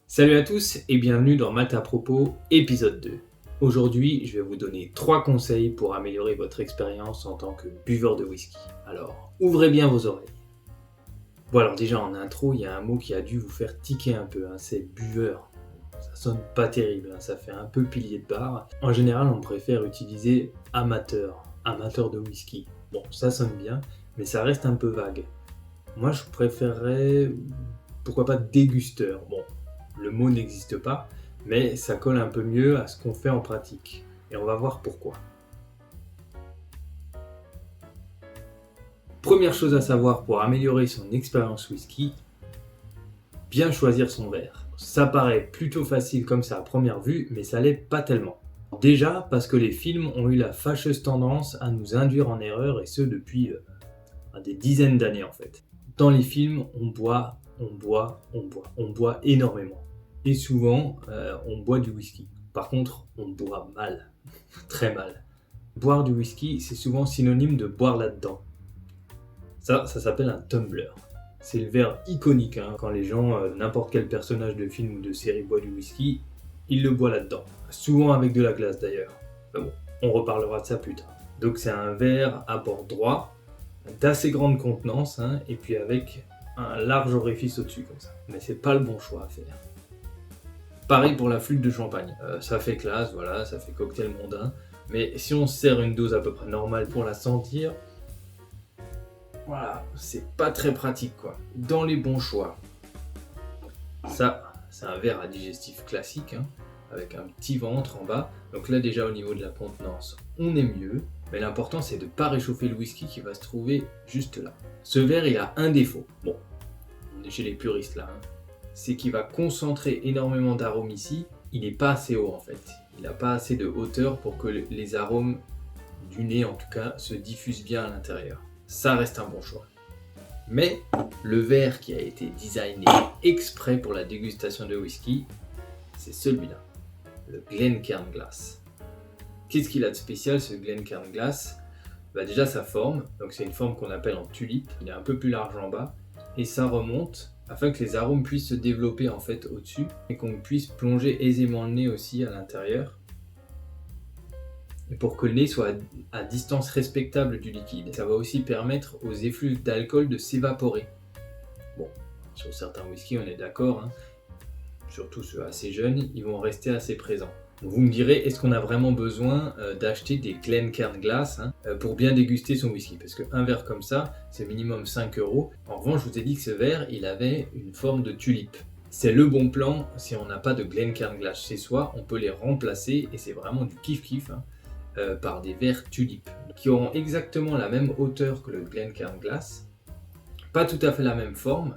Salut à tous et bienvenue dans Maths à propos, épisode 2. Aujourd'hui, je vais vous donner 3 conseils pour améliorer votre expérience en tant que buveur de whisky. Alors, ouvrez bien vos oreilles. Bon alors déjà en intro, il y a un mot qui a dû vous faire tiquer un peu, c'est buveur. Ça sonne pas terrible, ça fait un peu pilier de bar. En général, on préfère utiliser amateur de whisky. Bon, ça sonne bien, mais ça reste un peu vague. Moi, je préférerais, pourquoi pas dégusteur. Bon, le mot n'existe pas, mais ça colle un peu mieux à ce qu'on fait en pratique. Et on va voir pourquoi. Première chose à savoir pour améliorer son expérience whisky, bien choisir son verre. Ça paraît plutôt facile comme ça à première vue, mais ça l'est pas tellement. Déjà parce que les films ont eu la fâcheuse tendance à nous induire en erreur, et ce depuis des dizaines d'années en fait. Dans les films, on boit énormément. Et souvent, on boit du whisky. Par contre, on boit mal, très mal. Boire du whisky, c'est souvent synonyme de boire là-dedans. Ça s'appelle un tumbler. C'est le verre iconique, quand les gens, n'importe quel personnage de film ou de série boit du whisky, il le boit là-dedans. Souvent avec de la glace d'ailleurs. Mais bon, on reparlera de ça plus tard. Donc c'est un verre à bord droit, d'assez grande contenance, et puis avec un large orifice au-dessus comme ça. Mais c'est pas le bon choix à faire. Pareil pour la flûte de champagne. Ça fait classe, voilà, ça fait cocktail mondain. Mais si on se sert une dose à peu près normale pour la sentir, voilà, c'est pas très pratique quoi. Dans les bons choix, ça, c'est un verre à digestif classique, avec un petit ventre en bas. Donc là déjà au niveau de la contenance, on est mieux. Mais l'important c'est de ne pas réchauffer le whisky qui va se trouver juste là. Ce verre il a un défaut. Bon, on est chez les puristes là. C'est qu'il va concentrer énormément d'arômes ici. Il n'est pas assez haut en fait. Il n'a pas assez de hauteur pour que les arômes du nez en tout cas se diffusent bien à l'intérieur. Ça reste un bon choix. Mais le verre qui a été designé exprès pour la dégustation de whisky, c'est celui-là, le Glencairn Qu'est-ce qu'il a de spécial ce Glencairn Déjà sa forme, donc c'est une forme qu'on appelle en tulipe, il est un peu plus large en bas, et ça remonte afin que les arômes puissent se développer en fait au-dessus, et qu'on puisse plonger aisément le nez aussi à l'intérieur, et pour que le nez soit à distance respectable du liquide. Ça va aussi permettre aux effluves d'alcool de s'évaporer. Bon, sur certains whiskies on est d'accord, surtout ceux assez jeunes, ils vont rester assez présents. Vous me direz, est-ce qu'on a vraiment besoin d'acheter des Glencairn pour bien déguster son whisky? Parce qu'un verre comme ça, c'est minimum 5 €. En revanche, je vous ai dit que ce verre, il avait une forme de tulipe. C'est le bon plan si on n'a pas de Glencairn chez soi, on peut les remplacer, et c'est vraiment du kiff-kiff, par des verres tulipes, qui auront exactement la même hauteur que le Glencairn pas tout à fait la même forme,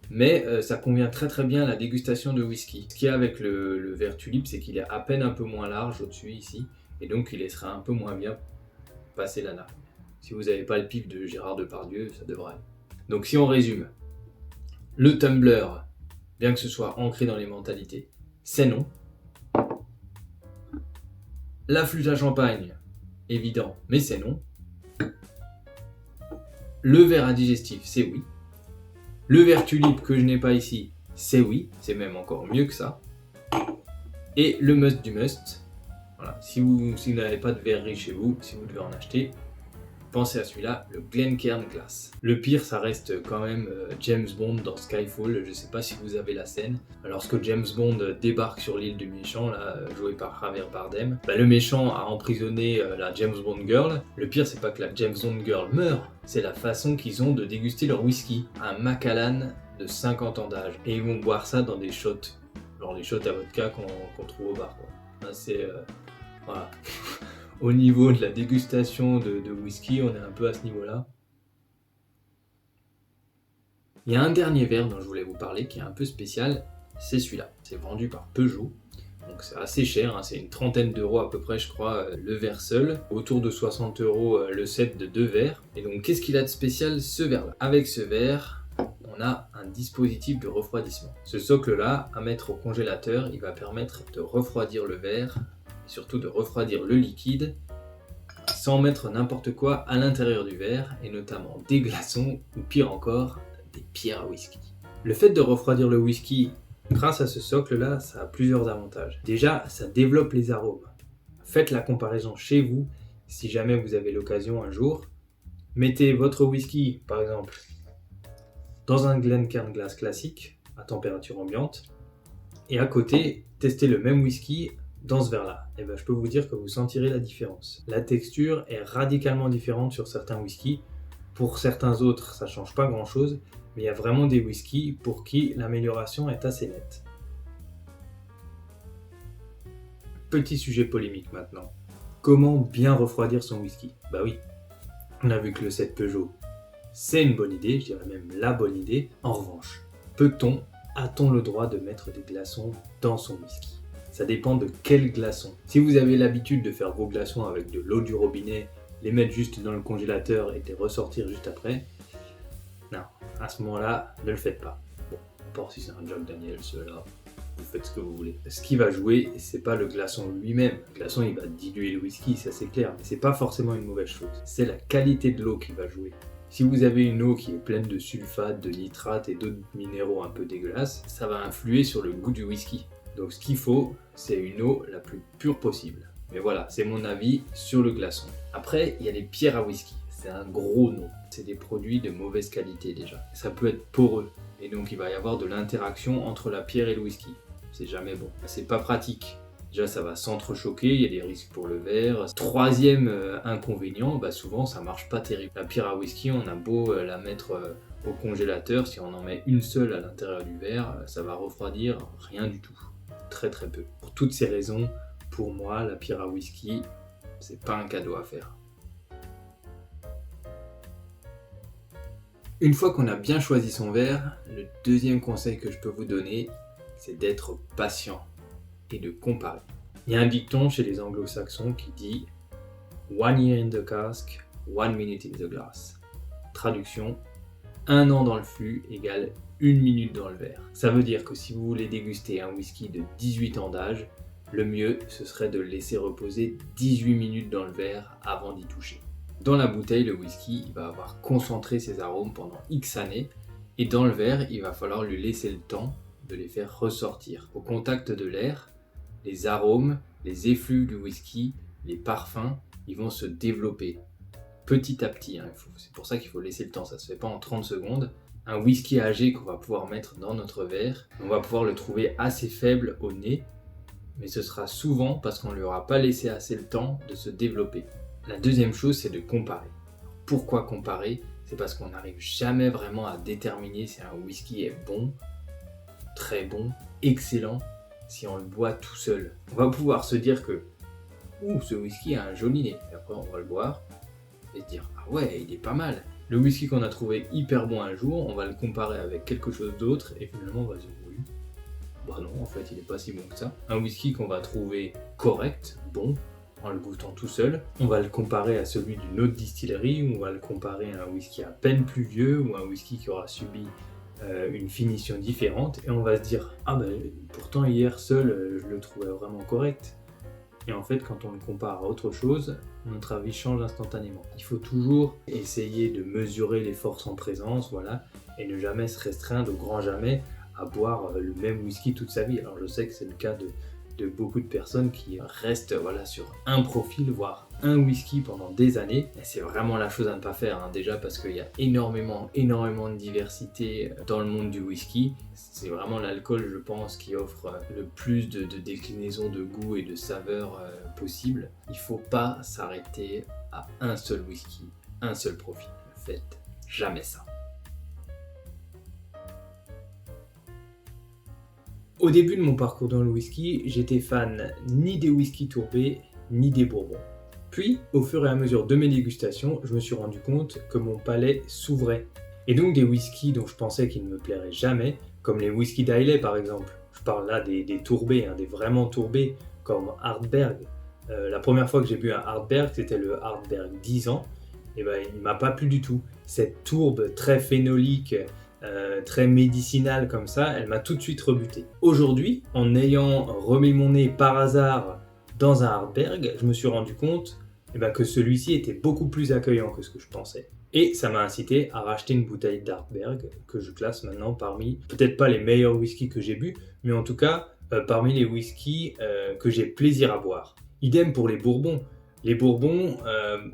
mais ça convient très très bien à la dégustation de whisky. Ce qu'il y a avec le verre tulipe, c'est qu'il est à peine un peu moins large au-dessus ici, et donc il laissera un peu moins bien passer la narine. Si vous n'avez pas le pif de Gérard Depardieu, ça devrait aller. Donc si on résume, le tumbler, bien que ce soit ancré dans les mentalités, c'est non. La flûte à champagne, évident, mais c'est non. Le verre indigestif, c'est oui. Le verre tulipe que je n'ai pas ici, c'est oui, c'est même encore mieux que ça. Et le must du must, voilà, si vous n'avez pas de verre riche chez vous, si vous devez en acheter, pensez à celui-là, le Glencairn Le pire, ça reste quand même James Bond dans Skyfall. Je sais pas si vous avez la scène. Lorsque James Bond débarque sur l'île du méchant, là, joué par Javier Bardem, le méchant a emprisonné la James Bond girl. Le pire, c'est pas que la James Bond girl meurt, c'est la façon qu'ils ont de déguster leur whisky. Un Macallan de 50 ans d'âge. Et ils vont boire ça dans des shots. Genre les shots à vodka qu'on trouve au bar, quoi. C'est... voilà. Au niveau de la dégustation de whisky, on est un peu à ce niveau-là. Il y a un dernier verre dont je voulais vous parler qui est un peu spécial, c'est celui-là. C'est vendu par Peugeot, donc c'est assez cher, c'est une trentaine d'euros à peu près je crois le verre seul, autour de 60 € le set de 2 verres. Et donc qu'est-ce qu'il a de spécial ce verre-là? Avec ce verre, on a un dispositif de refroidissement. Ce socle-là, à mettre au congélateur, il va permettre de refroidir le verre, et surtout de refroidir le liquide, sans mettre n'importe quoi à l'intérieur du verre, et notamment des glaçons, ou pire encore, des pierres à whisky. Le fait de refroidir le whisky Grâce à ce socle-là, ça a plusieurs avantages. Déjà, ça développe les arômes. Faites la comparaison chez vous, si jamais vous avez l'occasion un jour. Mettez votre whisky, par exemple, dans un Glencairn Glass classique, à température ambiante, et à côté, testez le même whisky dans ce verre-là. Et je peux vous dire que vous sentirez la différence. La texture est radicalement différente sur certains whiskies. Pour certains autres, ça ne change pas grand-chose, mais il y a vraiment des whiskies pour qui l'amélioration est assez nette. Petit sujet polémique maintenant. Comment bien refroidir son whisky ? Bah oui, on a vu que le 7 Peugeot, c'est une bonne idée, je dirais même la bonne idée. En revanche, a-t-on le droit de mettre des glaçons dans son whisky ? Ça dépend de quel glaçon. Si vous avez l'habitude de faire vos glaçons avec de l'eau du robinet, les mettre juste dans le congélateur et les ressortir juste après, non, à ce moment-là, ne le faites pas. Bon, à part si c'est un Jack Daniels, là, vous faites ce que vous voulez. Ce qui va jouer, c'est pas le glaçon lui-même. Le glaçon, il va diluer le whisky, ça c'est clair, mais c'est pas forcément une mauvaise chose. C'est la qualité de l'eau qui va jouer. Si vous avez une eau qui est pleine de sulfate, de nitrate et d'autres minéraux un peu dégueulasses, ça va influer sur le goût du whisky. Donc ce qu'il faut, c'est une eau la plus pure possible. Mais voilà, c'est mon avis sur le glaçon. Après, il y a les pierres à whisky. C'est un gros nom. C'est des produits de mauvaise qualité déjà. Ça peut être poreux. Et donc il va y avoir de l'interaction entre la pierre et le whisky. C'est jamais bon. C'est pas pratique. Déjà, ça va s'entrechoquer, il y a des risques pour le verre. Troisième inconvénient, souvent ça marche pas terrible. La pierre à whisky, on a beau la mettre au congélateur, si on en met une seule à l'intérieur du verre, ça va refroidir rien du tout. Très très peu. Pour toutes ces raisons, pour moi, la pierre à whisky, c'est pas un cadeau à faire. Une fois qu'on a bien choisi son verre, le deuxième conseil que je peux vous donner, c'est d'être patient et de comparer. Il y a un dicton chez les anglo-saxons qui dit « One year in the cask, 1 minute in the glass ». Traduction, 1 an dans le fût égale 1 minute dans le verre. Ça veut dire que si vous voulez déguster un whisky de 18 ans d'âge, le mieux ce serait de le laisser reposer 18 minutes dans le verre avant d'y toucher. Dans la bouteille, le whisky il va avoir concentré ses arômes pendant X années et dans le verre, il va falloir lui laisser le temps de les faire ressortir. Au contact de l'air, les arômes, les effluves du whisky, les parfums, ils vont se développer petit à petit. C'est pour ça qu'il faut laisser le temps, ça ne se fait pas en 30 secondes. Un whisky âgé qu'on va pouvoir mettre dans notre verre, on va pouvoir le trouver assez faible au nez, mais ce sera souvent parce qu'on ne lui aura pas laissé assez le temps de se développer. La deuxième chose, c'est de comparer. Pourquoi comparer ? C'est parce qu'on n'arrive jamais vraiment à déterminer si un whisky est bon, très bon, excellent, si on le boit tout seul. On va pouvoir se dire que ce whisky a un joli nez. Et après, on va le boire et se dire ah ouais, il est pas mal. Le whisky qu'on a trouvé hyper bon un jour, on va le comparer avec quelque chose d'autre et finalement on va se dire oui, non, en fait, il est pas si bon que ça. Un whisky qu'on va trouver correct, bon, en le goûtant tout seul, on va le comparer à celui d'une autre distillerie, ou on va le comparer à un whisky à peine plus vieux, ou un whisky qui aura subi une finition différente, et on va se dire pourtant hier seul je le trouvais vraiment correct. Et en fait, quand on le compare à autre chose, notre avis change instantanément. Il faut toujours essayer de mesurer les forces en présence, et ne jamais se restreindre au grand jamais à boire le même whisky toute sa vie. Alors je sais que c'est le cas de beaucoup de personnes qui restent sur un profil, voire un whisky pendant des années. Et c'est vraiment la chose à ne pas faire, déjà parce qu'il y a énormément de diversité dans le monde du whisky. C'est vraiment l'alcool, je pense, qui offre le plus de déclinaisons de goût et de saveurs possibles. Il ne faut pas s'arrêter à un seul whisky, un seul profil. Ne faites jamais ça. Au début de mon parcours dans le whisky, j'étais fan ni des whiskies tourbés, ni des bourbons. Puis, au fur et à mesure de mes dégustations, je me suis rendu compte que mon palais s'ouvrait. Et donc des whiskies dont je pensais qu'ils ne me plairaient jamais, comme les whiskies d'Islay par exemple. Je parle là des tourbés, des vraiment tourbés, comme Ardbeg. La première fois que j'ai bu un Ardbeg, c'était le Ardbeg 10 ans. Et il ne m'a pas plu du tout. Cette tourbe très phénolique, très médicinale comme ça, elle m'a tout de suite rebuté. Aujourd'hui, en ayant remis mon nez par hasard dans un Ardbeg, je me suis rendu compte que celui-ci était beaucoup plus accueillant que ce que je pensais. Et ça m'a incité à racheter une bouteille d'Artberg que je classe maintenant parmi, peut-être pas les meilleurs whiskies que j'ai bu, mais en tout cas parmi les whiskies que j'ai plaisir à boire. Idem pour les bourbons. Les bourbons,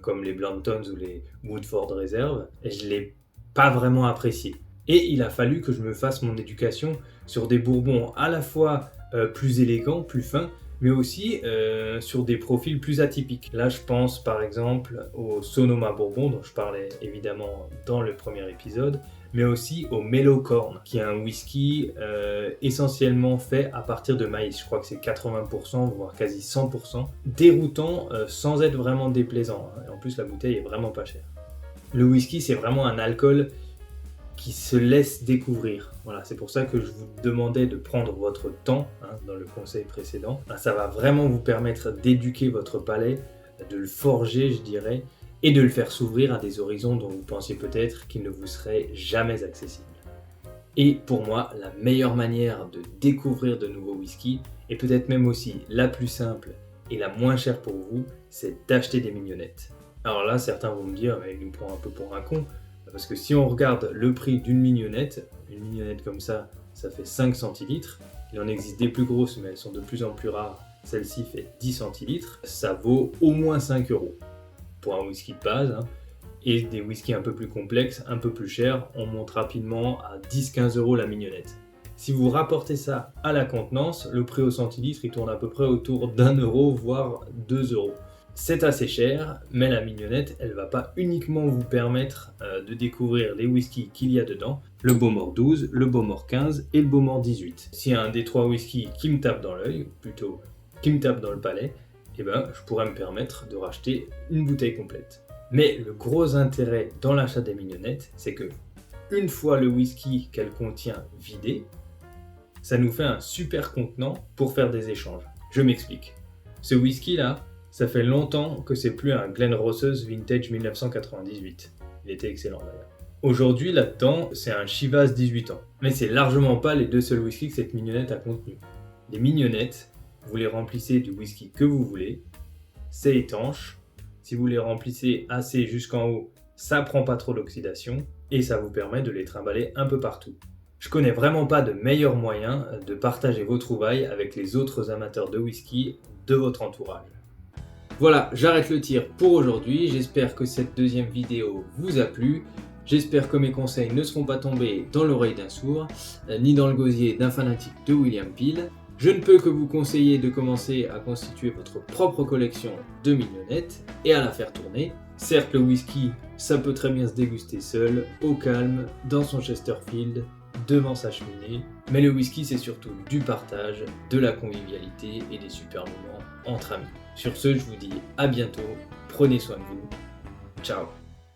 comme les Blantons ou les Woodford Reserve, je ne l'ai pas vraiment apprécié. Et il a fallu que je me fasse mon éducation sur des bourbons à la fois plus élégants, plus fins, mais aussi sur des profils plus atypiques. Là, je pense par exemple au Sonoma Bourbon, dont je parlais évidemment dans le premier épisode, mais aussi au Mellow Corn, qui est un whisky essentiellement fait à partir de maïs. Je crois que c'est 80%, voire quasi 100%. Déroutant sans être vraiment déplaisant. Et en plus, la bouteille est vraiment pas chère. Le whisky, c'est vraiment un alcool qui se laisse découvrir. Voilà, c'est pour ça que je vous demandais de prendre votre temps dans le conseil précédent. Ça va vraiment vous permettre d'éduquer votre palais, de le forger, je dirais, et de le faire s'ouvrir à des horizons dont vous pensiez peut-être qu'ils ne vous seraient jamais accessibles. Et pour moi, la meilleure manière de découvrir de nouveaux whiskies, et peut-être même aussi la plus simple et la moins chère pour vous, c'est d'acheter des mignonnettes. Alors là, certains vont me dire, mais il nous prend un peu pour un con, parce que si on regarde le prix d'une mignonnette comme ça fait 5 centilitres, il en existe des plus grosses, mais elles sont de plus en plus rares, celle-ci fait 10 centilitres, ça vaut au moins 5 € pour un whisky de base, et des whiskies un peu plus complexes, un peu plus chers, on monte rapidement à 10-15 € la mignonnette. Si vous rapportez ça à la contenance, le prix au centilitre il tourne à peu près autour d'1 €, voire 2 €. C'est assez cher, mais la mignonnette, elle va pas uniquement vous permettre de découvrir les whiskies qu'il y a dedans, le Bowmore 12, le Bowmore 15 et le Bowmore 18. S'il y a un des 3 whiskies qui me tape dans l'œil, ou plutôt qui me tape dans le palais, je pourrais me permettre de racheter une bouteille complète. Mais le gros intérêt dans l'achat des mignonnettes, c'est que une fois le whisky qu'elle contient vidé, ça nous fait un super contenant pour faire des échanges. Je m'explique. Ce whisky là, ça fait longtemps que c'est plus un Glenrothes Vintage 1998. Il était excellent d'ailleurs. Aujourd'hui, là-dedans, c'est un Chivas 18 ans. Mais c'est largement pas les deux seuls whiskies que cette mignonnette a contenu. Les mignonnettes, vous les remplissez du whisky que vous voulez, c'est étanche. Si vous les remplissez assez jusqu'en haut, ça prend pas trop d'oxydation et ça vous permet de les trimballer un peu partout. Je connais vraiment pas de meilleur moyen de partager vos trouvailles avec les autres amateurs de whisky de votre entourage. Voilà, j'arrête le tir pour aujourd'hui. J'espère que cette deuxième vidéo vous a plu. J'espère que mes conseils ne seront pas tombés dans l'oreille d'un sourd, ni dans le gosier d'un fanatique de William Peel. Je ne peux que vous conseiller de commencer à constituer votre propre collection de mignonnettes et à la faire tourner. Certes, le whisky, ça peut très bien se déguster seul, au calme, dans son Chesterfield, devant sa cheminée. Mais le whisky, c'est surtout du partage, de la convivialité et des super moments entre amis. Sur ce, je vous dis à bientôt, prenez soin de vous, ciao.